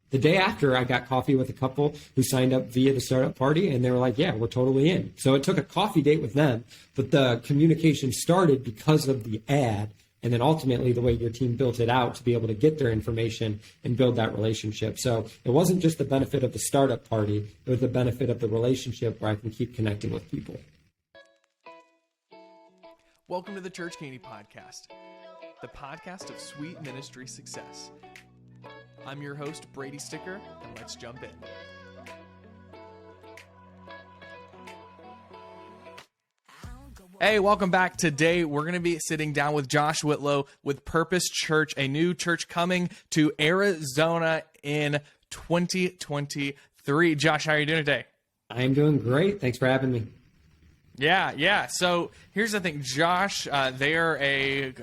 The day after, I got coffee with a couple who signed up via the startup party, and they were like, yeah, we're totally in. So it took a coffee date with them, but the communication started because of the ad. And then ultimately the way your team built it out to be able to get their information and build that relationship. So it wasn't just the benefit of the startup party, it was the benefit of the relationship where I can keep connecting with people. Welcome to the Church Candy Podcast, the podcast of sweet ministry success. I'm your host, Brady Sticker, and let's jump in. Hey, welcome back. Today, we're going to be sitting down with Josh Whitlow with Purpose Church, a new church coming to Arizona in 2023. Josh, how are you doing today? I'm doing great. Thanks for having me. Yeah. So here's the thing, Josh. They are a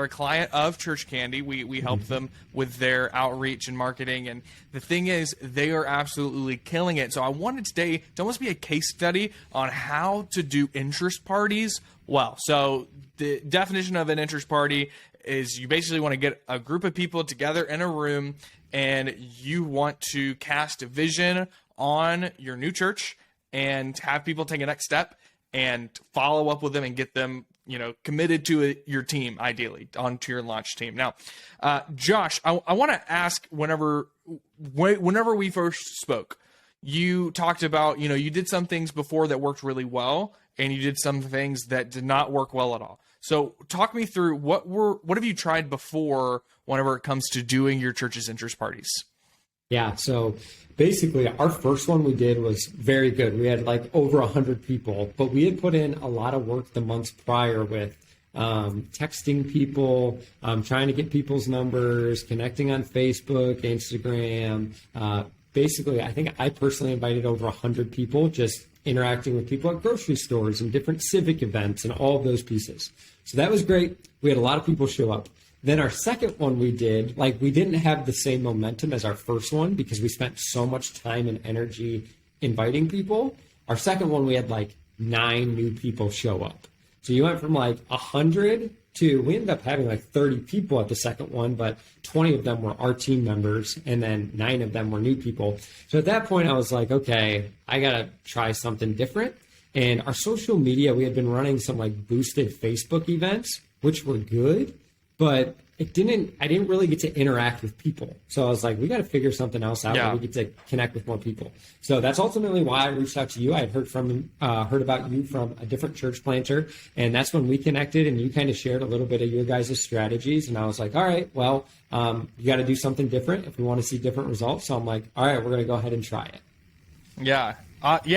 client of Church Candy. We help them with their outreach and marketing, and the thing is, they are absolutely killing it. So I wanted today to almost be a case study on how to do interest parties well. So the definition of an interest party is you basically want to get a group of people together in a room, and you want to cast a vision on your new church and have people take a next step and follow up with them and get them, committed to your team, ideally, onto your launch team. Now, Josh, I want to ask, whenever we first spoke, you talked about, you did some things before that worked really well, and you did some things that did not work well at all. So talk me through what have you tried before whenever it comes to doing your church's interest parties? Yeah, so basically our first one we did was very good. We had like over 100 people, but we had put in a lot of work the months prior with texting people, trying to get people's numbers, connecting on Facebook, Instagram. Basically, I think I personally invited over 100 people, just interacting with people at grocery stores and different civic events and all of those pieces. So that was great. We had a lot of people show up. Then our second one we did, we didn't have the same momentum as our first one because we spent so much time and energy inviting people. Our second one, we had 9 new people show up. So you went from 100 to, we ended up having 30 people at the second one, but 20 of them were our team members, and then 9 of them were new people. So at that point, I was like, okay, I got to try something different. And our social media, we had been running some boosted Facebook events, which were good. But I didn't really get to interact with people. So I was like, we got to figure something else out where we get to connect with more people. So that's ultimately why I reached out to you. I had heard about you from a different church planter. And that's when we connected, and you kind of shared a little bit of your guys' strategies. And I was like, all right, well, you got to do something different if we want to see different results. So I'm like, all right, we're going to go ahead and try it. Yeah.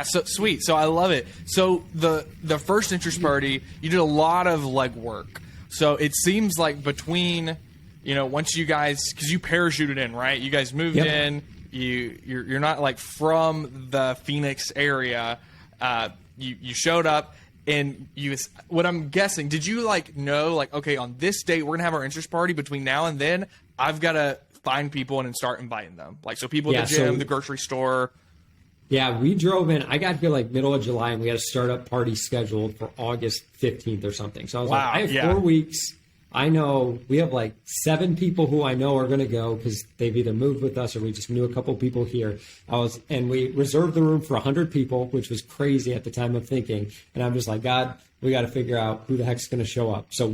So sweet. So I love it. So the first interest party, you did a lot of legwork. So it seems like between, once you guys, because you parachuted in, right? You guys moved in. You're not from the Phoenix area. You showed up, and what I'm guessing, did you know okay, on this date we're gonna have our interest party. Between now and then, I've got to find people and start inviting them. So people at the gym, the grocery store. Yeah, we drove in. I got here middle of July, and we had a startup party scheduled for August 15th or something. So I was I have 4 weeks. I know we have 7 people who I know are going to go because they've either moved with us or we just knew a couple people here. And we reserved the room for 100 people, which was crazy at the time of thinking. And I'm just like, God, we got to figure out who the heck's going to show up. So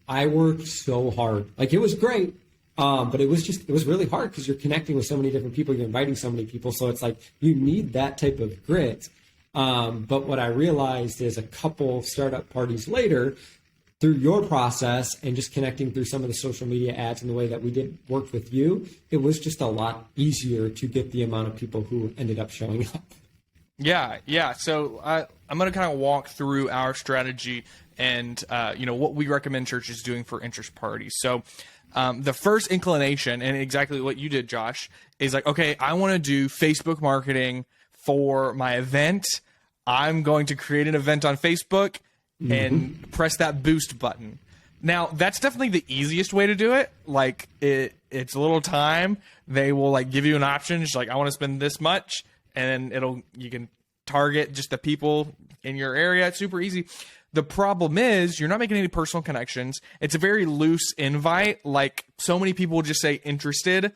I worked so hard. It was great. But it was really hard because you're connecting with so many different people. You're inviting so many people. So it's you need that type of grit. But what I realized is a couple startup parties later, through your process and just connecting through some of the social media ads and the way that we did work with you, it was just a lot easier to get the amount of people who ended up showing up. Yeah. So I'm going to kind of walk through our strategy and, what we recommend churches doing for interest parties. So the first inclination, and exactly what you did, Josh, is okay, I want to do Facebook marketing for my event. I'm going to create an event on Facebook and press that boost button. Now, that's definitely the easiest way to do it. It's a little time. They will give you an option. Just I want to spend this much, and then you can target just the people in your area. It's super easy. The problem is you're not making any personal connections. It's a very loose invite. So many people just say interested,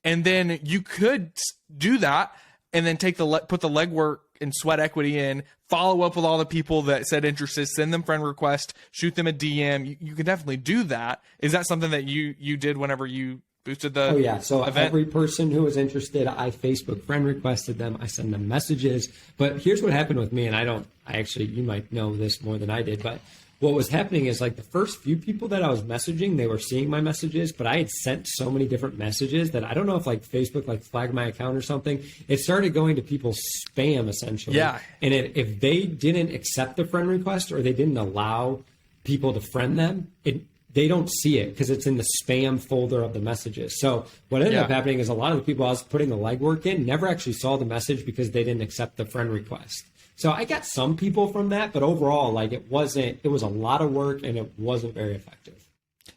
And then you could do that and then put the legwork and sweat equity in, follow up with all the people that said interested, send them friend request, shoot them a DM. You can definitely do that. Is that something that you did whenever you boosted the Oh yeah, so event? every person who was interested, I Facebook friend requested them. I send them messages. But here's what happened with me, and I actually, you might know this more than I did, but what was happening is like the first few people that I was messaging, they were seeing my messages, but I had sent so many different messages that I don't know if like Facebook like flagged my account or something. It started going to people's spam essentially. Yeah. And if they didn't accept the friend request or they didn't allow people to friend them, they don't see it because it's in the spam folder of the messages. So what ended up happening is a lot of the people I was putting the legwork in never actually saw the message because they didn't accept the friend request. So I got some people from that, but overall, like it was a lot of work and it wasn't very effective.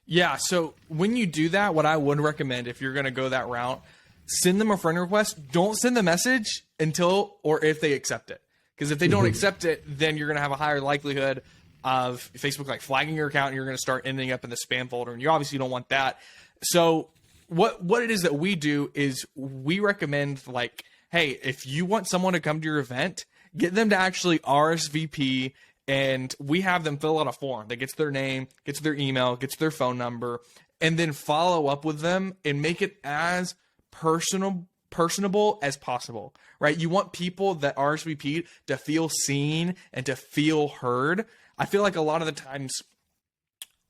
Yeah. So when you do that, what I would recommend if you're going to go that route, send them a friend request. Don't send the message until or if they accept it. Because if they don't accept it, then you're going to have a higher likelihood of Facebook like flagging your account and you're going to start ending up in the spam folder. And you obviously don't want that. So what it is that we do is we recommend like, hey, if you want someone to come to your event, get them to actually RSVP, and we have them fill out a form that gets their name, gets their email, gets their phone number, and then follow up with them and make it as personable as possible, right? You want people that RSVP to feel seen and to feel heard. I feel like a lot of the times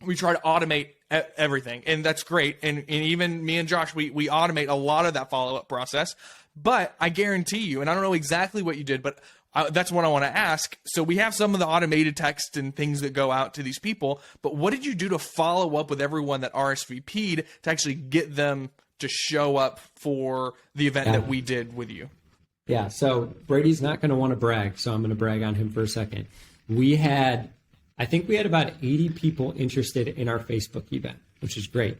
we try to automate everything, and that's great. And even me and Josh, we automate a lot of that follow-up process. But I guarantee you, and I don't know exactly what you did, but that's what I want to ask. So we have some of the automated text and things that go out to these people, but what did you do to follow up with everyone that RSVP'd to actually get them to show up for the event that we did with you? Yeah, so Brady's not going to want to brag, so I'm going to brag on him for a second. I think we had about 80 people interested in our Facebook event, which is great.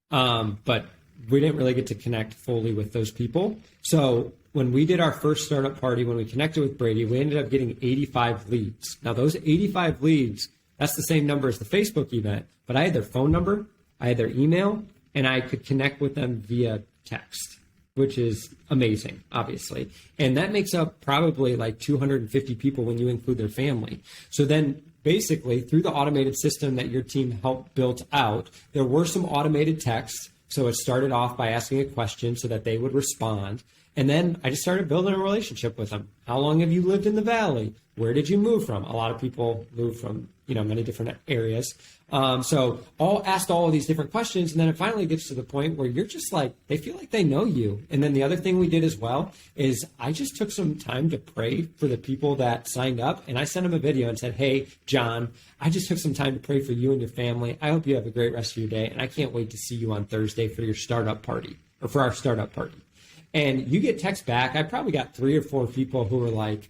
But we didn't really get to connect fully with those people. So when we did our first startup party, when we connected with Brady, we ended up getting 85 leads. Now, those 85 leads, that's the same number as the Facebook event, but I had their phone number, I had their email, and I could connect with them via text, which is amazing, obviously. And that makes up probably like 250 people when you include their family. So then basically, through the automated system that your team helped build out, there were some automated texts. So it started off by asking a question so that they would respond. And then I just started building a relationship with them. How long have you lived in the Valley? Where did you move from? A lot of people move from, many different areas. So asked all of these different questions. And then it finally gets to the point where you're just like, they feel like they know you. And then the other thing we did as well is I just took some time to pray for the people that signed up. And I sent them a video and said, hey, John, I just took some time to pray for you and your family. I hope you have a great rest of your day. And I can't wait to see you on Thursday for your startup party or for our startup party. And you get text back. I probably got 3 or 4 people who were like,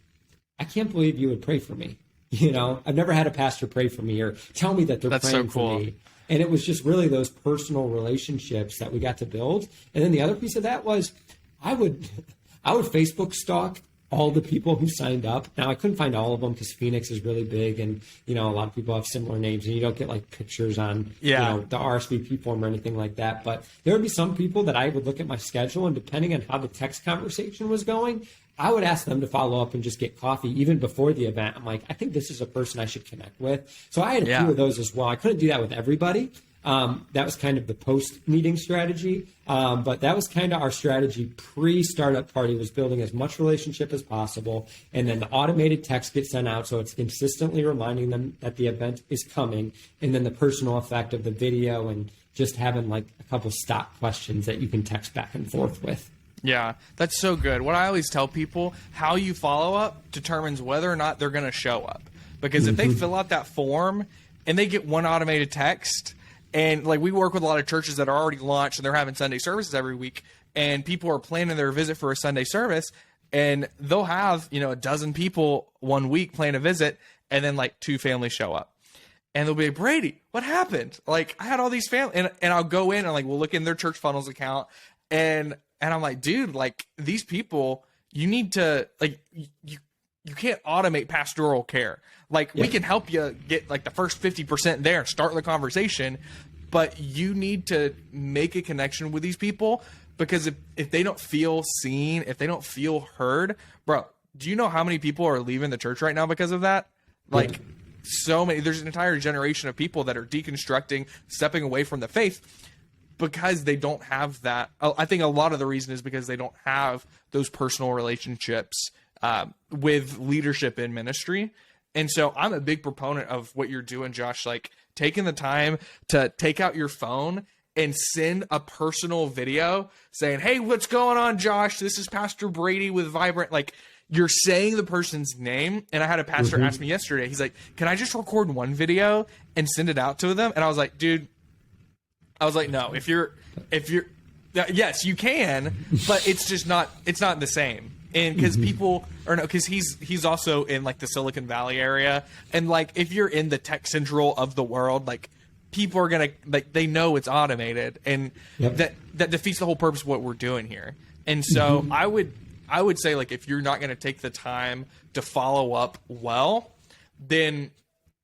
I can't believe you would pray for me. I've never had a pastor pray for me or tell me that they're praying for me. And it was just really those personal relationships that we got to build. And then the other piece of that was I would Facebook stalk all the people who signed up. Now, I couldn't find all of them because Phoenix is really big and, a lot of people have similar names and you don't get like pictures on, the RSVP form or anything like that. But there would be some people that I would look at my schedule and depending on how the text conversation was going, I would ask them to follow up and just get coffee even before the event. I'm like, I think this is a person I should connect with. So I had a few of those as well. I couldn't do that with everybody. That was kind of the post-meeting strategy. But that was kind of our strategy pre-startup party was building as much relationship as possible. And then the automated text gets sent out. So it's consistently reminding them that the event is coming. And then the personal effect of the video and just having like a couple stock questions that you can text back and forth with. Yeah, that's so good. What I always tell people, how you follow up determines whether or not they're going to show up. Because if they fill out that form and they get one automated text, and like we work with a lot of churches that are already launched and they're having Sunday services every week, and people are planning their visit for a Sunday service, and they'll have, a dozen people one week plan a visit, and then like 2 families show up. And they'll be like, Brady, what happened? Like, I had all these families, and I'll go in and like, we'll look in their church funnels account, and I'm like, dude, like these people, you need to like, you can't automate pastoral care. Like we can help you get like the first 50% there, start the conversation, but you need to make a connection with these people because if they don't feel seen, if they don't feel heard, bro, do you know how many people are leaving the church right now because of that? Like, so many. There's an entire generation of people that are deconstructing, stepping away from the faith because they don't have that. I think a lot of the reason is because they don't have those personal relationships with leadership in ministry. And so I'm a big proponent of what you're doing, Josh, like taking the time to take out your phone and send a personal video saying, hey, what's going on, Josh? This is Pastor Brady with Vibrant. Like, you're saying the person's name. And I had a pastor ask me yesterday, he's like, can I just record one video and send it out to them? And I was like, dude, no, if you're, yes, you can, but it's not the same. And because people, or no, because he's also in like the Silicon Valley area. And like, if you're in the tech central of the world, like, people are going to, like, they know it's automated, and that defeats the whole purpose of what we're doing here. And so I would say, like, if you're not going to take the time to follow up well, then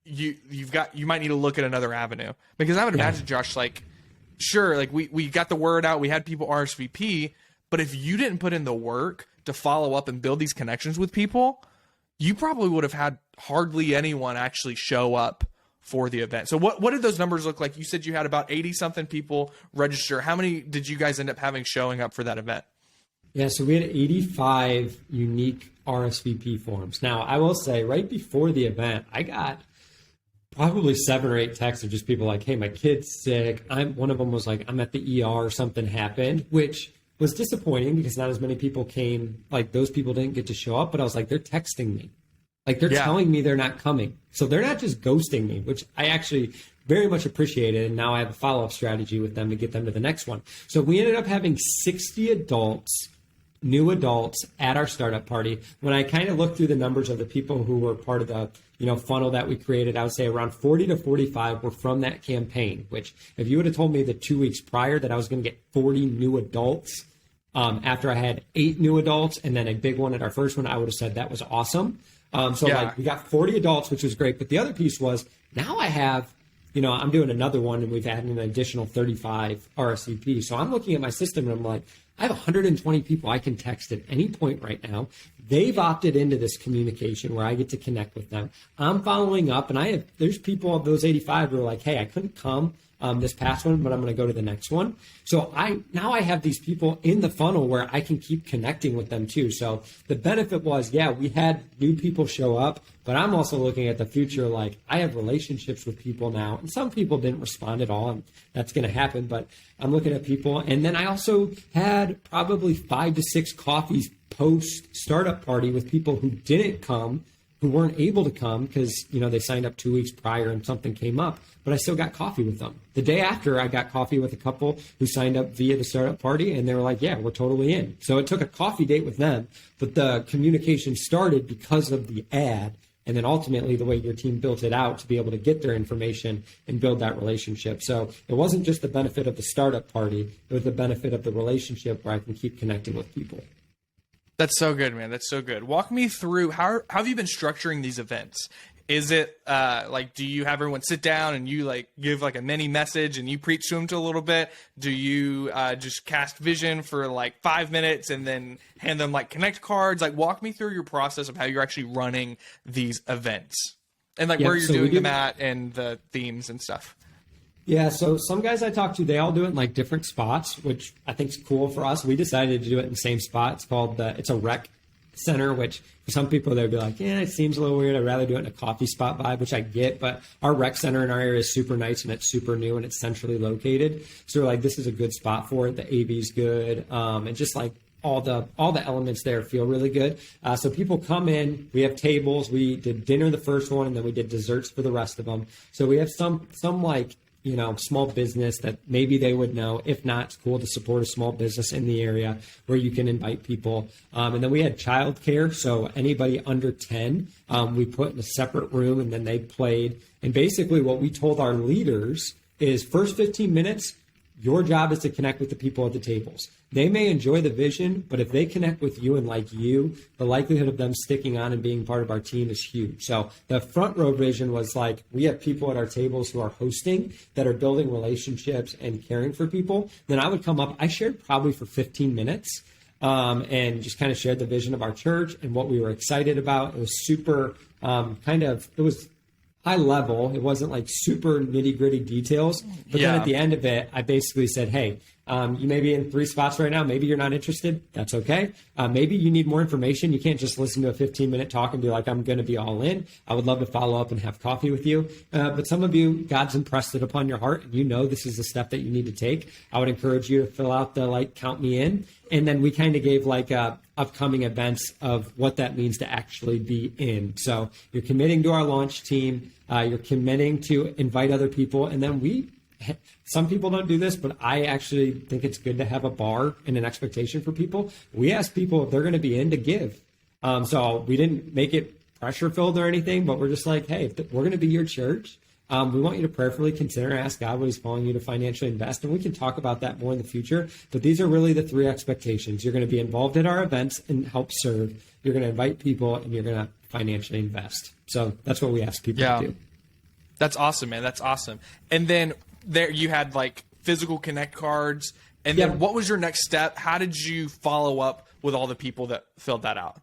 you might need to look at another avenue. Because I would imagine, Josh, like, sure, like we got the word out, we had people RSVP, but if you didn't put in the work to follow up and build these connections with people, you probably would have had hardly anyone actually show up for the event. So what did those numbers look like? You said you had about 80 something people register. How many did you guys end up having showing up for that event? Yeah, so we had 85 unique RSVP forms. Now, I will say right before the event, I got probably 7 or 8 texts of just people like, hey, my kid's sick. One of them was like, I'm at the ER or something happened, which was disappointing because not as many people came. Like, those people didn't get to show up, but I was like, they're texting me. Like, they're telling me they're not coming. So they're not just ghosting me, which I actually very much appreciated. And now I have a follow-up strategy with them to get them to the next one. So we ended up having 60 adults, new adults, at our startup party. When I kind of looked through the numbers of the people who were part of the funnel that we created, I would say around 40 to 45 were from that campaign, which if you would have told me the 2 weeks prior that I was going to get 40 new adults after I had 8 new adults and then a big one at our first one, I would have said that was awesome. Like, we got 40 adults, which was great. But the other piece was, now I have, I'm doing another one and we've added an additional 35 RSVP. So I'm looking at my system and I'm like, I have 120 people I can text at any point right now. They've opted into this communication where I get to connect with them. I'm following up, and there's people of those 85 who are like, hey, I couldn't come this past one, but I'm going to go to the next one. So now I have these people in the funnel where I can keep connecting with them too. So the benefit was, we had new people show up, but I'm also looking at the future. Like, I have relationships with people now, and some people didn't respond at all, and that's going to happen, but I'm looking at people. And then I also had probably 5 to 6 coffees post startup party with people who didn't come, who weren't able to come because, they signed up 2 weeks prior and something came up, but I still got coffee with them. The day after, I got coffee with a couple who signed up via the startup party, and they were like, yeah, we're totally in. So it took a coffee date with them, but the communication started because of the ad, and then ultimately the way your team built it out to be able to get their information and build that relationship. So it wasn't just the benefit of the startup party, it was the benefit of the relationship where I can keep connecting with people. That's so good, man. That's so good. Walk me through, how have you been structuring these events? Is it like, do you have everyone sit down and you like give like a mini message and you preach to them to a little bit? Do you just cast vision for like 5 minutes and then hand them like connect cards? Like, walk me through your process of how you're actually running these events and like where you're doing them at and the themes and stuff. Yeah, so some guys I talked to, they all do it in like different spots, which I think is cool for us. We decided to do it in the same spot. It's called it's a rec center, which for some people they'd be like, it seems a little weird. I'd rather do it in a coffee spot vibe, which I get. But our rec center in our area is super nice and it's super new and it's centrally located. So we're like, this is a good spot for it. The AV's good, and just like all the elements there feel really good. So people come in. We have tables. We did dinner the first one, and then we did desserts for the rest of them. So we have some like, small business that maybe they would know. If not, it's cool to support a small business in the area where you can invite people. And then we had childcare. So anybody under 10, we put in a separate room and then they played. And basically what we told our leaders is first 15 minutes, Your job is to connect with the people at the tables. They may enjoy the vision, but if they connect with you and like you, the likelihood of them sticking on and being part of our team is huge. So the front row vision was like, we have people at our tables who are hosting, that are building relationships and caring for people. Then I would come up, I shared probably for 15 minutes and just kind of shared the vision of our church and what we were excited about. It was super it was high level. It wasn't like super nitty gritty details. But then at the end of it, I basically said, hey, you may be in 3 spots right now. Maybe you're not interested. That's okay. Maybe you need more information. You can't just listen to a 15-minute talk and be like, I'm going to be all in. I would love to follow up and have coffee with you. But some of you, God's impressed it upon your heart, and you know this is the step that you need to take. I would encourage you to fill out the count me in. And then we kind of gave upcoming events of what that means to actually be in. So you're committing to our launch team. You're committing to invite other people. And then some people don't do this, but I actually think it's good to have a bar and an expectation for people. We ask people if they're going to be in to give. So we didn't make it pressure filled or anything, but we're just like, hey, if we're going to be your church, we want you to prayerfully consider and ask God what he's calling you to financially invest. And we can talk about that more in the future. But these are really the 3 expectations. You're going to be involved at our events and help serve. You're going to invite people, and you're going to financially invest. So that's what we ask people to do. That's awesome, man. That's awesome. And then there you had physical connect cards. And then what was your next step? How did you follow up with all the people that filled that out?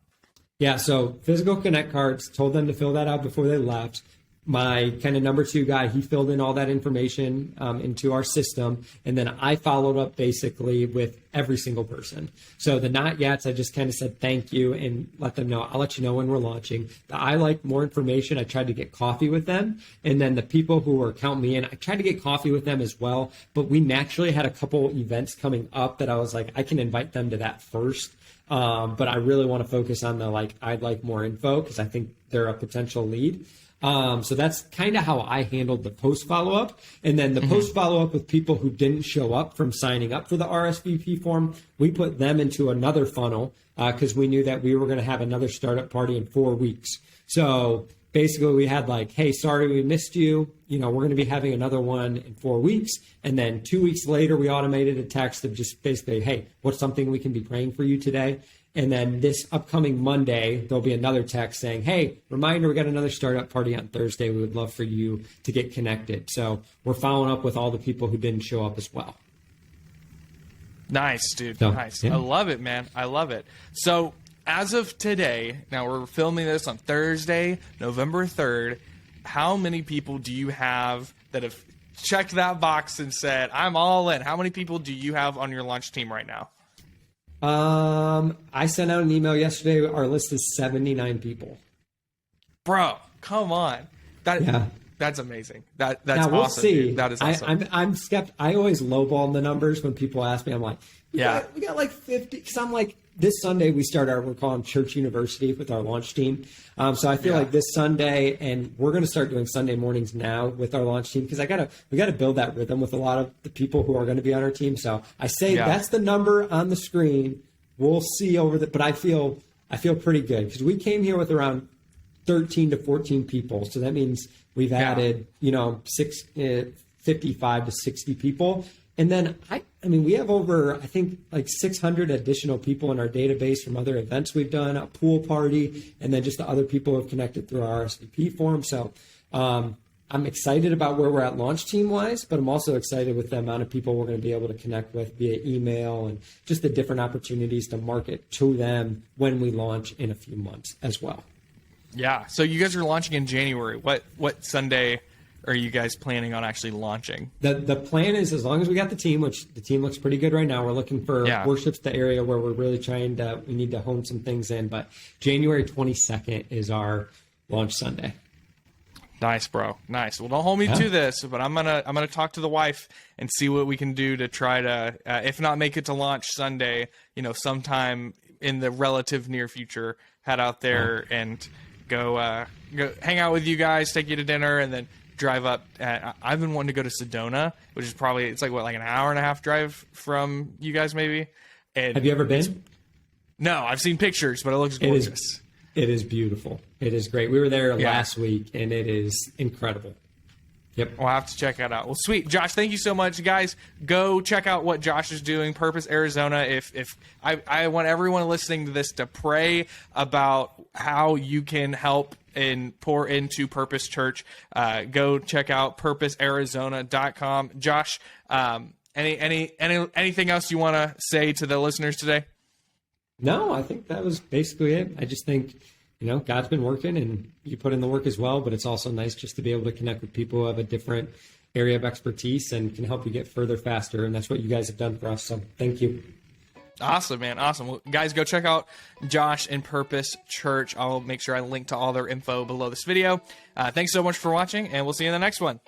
Yeah, so physical connect cards, told them to fill that out before they left. My kind of number 2 guy, he filled in all that information into our system. And then I followed up basically with every single person. So the not yets, I just kind of said thank you and let them know. I'll let you know when we're launching. I like more information. I tried to get coffee with them. And then the people who were count me in, I tried to get coffee with them as well. But we naturally had a couple events coming up that I was like, I can invite them to that first. But I really want to focus on I'd like more info because I think they're a potential lead. So that's kind of how I handled the post follow-up. And then the post follow-up with people who didn't show up from signing up for the RSVP form, we put them into another funnel because we knew that we were going to have another startup party in 4 weeks. So basically we had hey, sorry we missed you. We're going to be having another one in 4 weeks. And then 2 weeks later, we automated a text of just basically, hey, what's something we can be praying for you today? And then this upcoming Monday, there'll be another text saying, hey, reminder, we got another startup party on Thursday. We would love for you to get connected. So we're following up with all the people who didn't show up as well. Nice, dude. So, nice. Yeah. I love it, man. I love it. So as of today, now we're filming this on Thursday, November 3rd. How many people do you have that have checked that box and said, I'm all in? How many people do you have on your launch team right now? I sent out an email yesterday. Our list is 79 people. Bro, come on. That's amazing. That's now, we'll awesome. See. Dude. That is awesome. I'm skeptical. I always lowball the numbers when people ask me. I'm like, we got 50. Because I'm like, this Sunday we start we're calling Church University with our launch team. So I feel like this Sunday, and we're going to start doing Sunday mornings now with our launch team because we got to build that rhythm with a lot of the people who are going to be on our team. So I say that's the number on the screen. We'll see but I feel pretty good because we came here with around 13 to 14 people. So that means we've added, 55 to 60 people. And then we have over, I think 600 additional people in our database from other events we've done, a pool party, and then just the other people who have connected through our RSVP form. So I'm excited about where we're at launch team wise, but I'm also excited with the amount of people we're going to be able to connect with via email and just the different opportunities to market to them when we launch in a few months as well. Yeah. So you guys are launching in January. What Sunday are you guys planning on actually launching? The plan is, as long as we got the team, which the team looks pretty good right now, we're looking for worship's the area where we're really we need to hone some things in, but January 22nd is our launch Sunday. Nice, bro. Nice. Well, don't hold me to this, but I'm gonna talk to the wife and see what we can do to try to, if not make it to launch Sunday, sometime in the relative near future, head out there and go hang out with you guys, take you to dinner, and then drive up. I've been wanting to go to Sedona, which is probably an hour and a half drive from you guys, maybe. And have you ever been? No, I've seen pictures, but it looks gorgeous. It is beautiful. It is great. We were there last week, and it is incredible. Yep. We'll have to check that out. Well, sweet. Josh, thank you so much. Guys, go check out what Josh is doing, Purpose Arizona. If I want everyone listening to this to pray about how you can help and pour into Purpose Church, go check out purposearizona.com. Josh, anything else you want to say to the listeners today? No, I think that was basically it. I just think, God's been working and you put in the work as well, but it's also nice just to be able to connect with people who have a different area of expertise and can help you get further faster. And that's what you guys have done for us. So thank you. Awesome, man. Awesome. Well, guys, go check out Josh and Purpose Church. I'll make sure I link to all their info below this video. Thanks so much for watching, and we'll see you in the next one.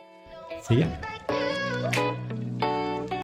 See ya.